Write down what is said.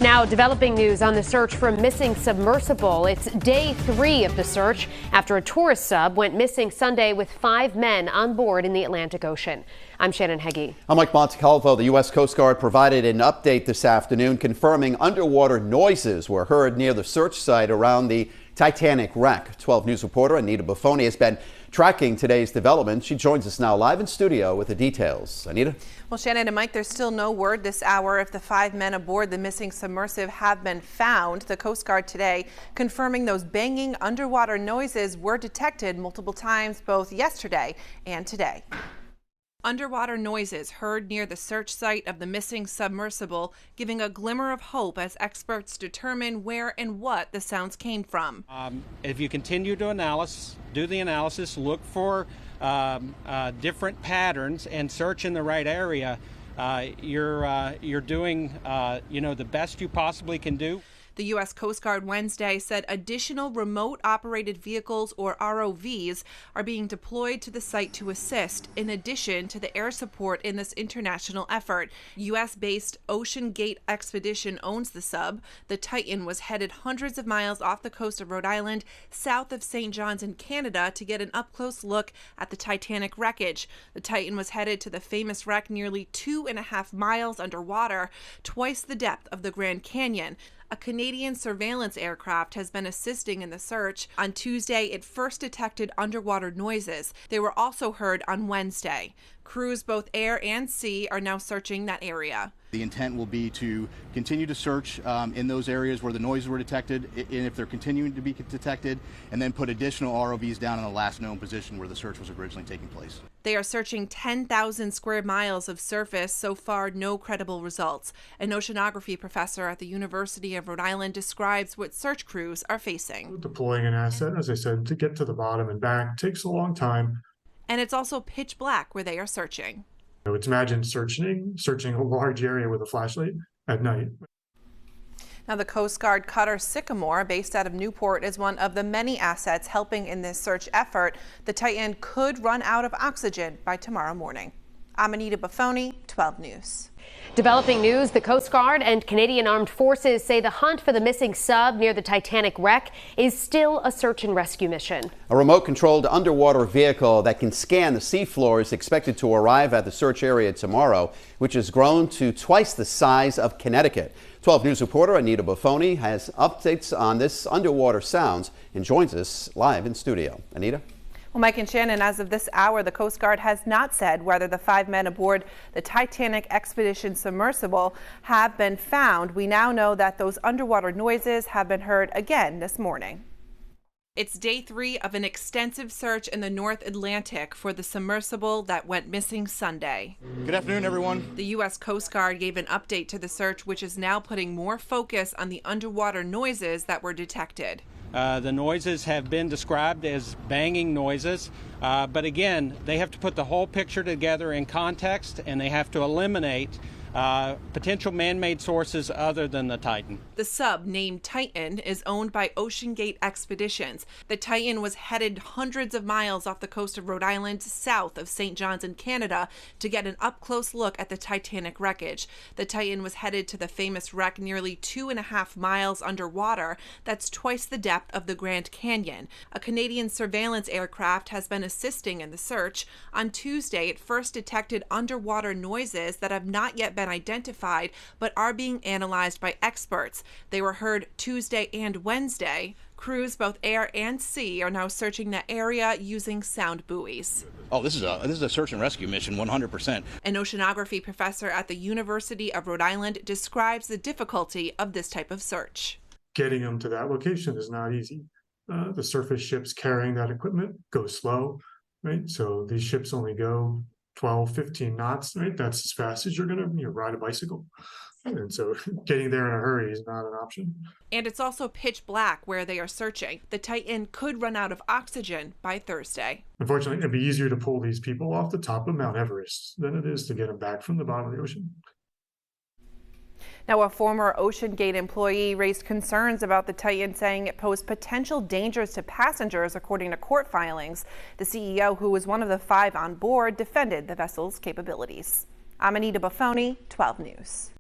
Now, developing news on the search for a missing submersible. It's day 3 of the search after a tourist sub went missing Sunday with 5 men on board in the Atlantic Ocean. I'm Shannon Heggie. I'm Mike Montecalvo. The U.S. Coast Guard provided an update this afternoon confirming underwater noises were heard near the search site around the Titanic wreck. 12 News reporter Anita Buffoni has been tracking today's developments. She joins us now live in studio with the details. Anita? Well, Shannon and Mike, there's still no word this hour if the 5 men aboard the missing submersible have been found. The Coast Guard today confirming those banging underwater noises were detected multiple times both yesterday and today. Underwater noises heard near the search site of the missing submersible, giving a glimmer of hope as experts determine where and what the sounds came from. If you continue to do the analysis, look for different patterns and search in the right area, you're doing the best you possibly can do. The U.S. Coast Guard Wednesday said additional remote-operated vehicles, or ROVs, are being deployed to the site to assist, in addition to the air support in this international effort. U.S.-based Ocean Gate Expedition owns the sub. The Titan was headed hundreds of miles off the coast of Rhode Island, south of St. John's in Canada, to get an up-close look at the Titanic wreckage. The Titan was headed to the famous wreck nearly 2.5 miles underwater, twice the depth of the Grand Canyon. A Canadian surveillance aircraft has been assisting in the search. On Tuesday, it first detected underwater noises. They were also heard on Wednesday. Crews, both air and sea, are now searching that area. The intent will be to continue to search in those areas where the noises were detected, and if they're continuing to be detected, and then put additional ROVs down in the last known position where the search was originally taking place. They are searching 10,000 square miles of surface. So far, no credible results. An oceanography professor at the University of Rhode Island describes what search crews are facing. Deploying an asset, as I said, to get to the bottom and back takes a long time. And it's also pitch black where they are searching. It's imagine searching a large area with a flashlight at night. Now, the Coast Guard cutter Sycamore, based out of Newport, is one of the many assets helping in this search effort. The Titan could run out of oxygen by tomorrow morning. I'm Anita Buffoni, 12 News. Developing news, the Coast Guard and Canadian Armed Forces say the hunt for the missing sub near the Titanic wreck is still a search and rescue mission. A remote-controlled underwater vehicle that can scan the seafloor is expected to arrive at the search area tomorrow, which has grown to twice the size of Connecticut. 12 News reporter Anita Buffoni has updates on this underwater sounds and joins us live in studio. Anita? Well, Mike and Shannon, as of this hour, the Coast Guard has not said whether the 5 men aboard the Titanic expedition submersible have been found. We now know that those underwater noises have been heard again this morning. It's day 3 of an extensive search in the North Atlantic for the submersible that went missing Sunday. Good afternoon, everyone. The U.S. Coast Guard gave an update to the search, which is now putting more focus on the underwater noises that were detected. The noises have been described as banging noises, but again, they have to put the whole picture together in context, and they have to eliminate potential man-made sources other than the Titan. The sub, named Titan, is owned by Ocean Gate Expeditions. The Titan was headed hundreds of miles off the coast of Rhode Island, south of St. John's in Canada, to get an up-close look at the Titanic wreckage. The Titan was headed to the famous wreck nearly 2.5 miles underwater. That's twice the depth of the Grand Canyon. A Canadian surveillance aircraft has been assisting in the search. On Tuesday, it first detected underwater noises that have not yet been identified, but are being analyzed by experts. They were heard Tuesday and Wednesday. Crews, both air and sea, are now searching the area using sound buoys. Oh, this is a search and rescue mission, 100%. An oceanography professor at the University of Rhode Island describes the difficulty of this type of search. Getting them to that location is not easy. The surface ships carrying that equipment go slow, right? So these ships only go 12, 15 knots, right? That's as fast as you're going to ride a bicycle. And so getting there in a hurry is not an option. And it's also pitch black where they are searching. The Titan could run out of oxygen by Thursday. Unfortunately, it'd be easier to pull these people off the top of Mount Everest than it is to get them back from the bottom of the ocean. Now, a former Ocean Gate employee raised concerns about the Titan, saying it posed potential dangers to passengers, according to court filings. The CEO, who was one of the 5 on board, defended the vessel's capabilities. I'm Anita Buffoni, 12 News.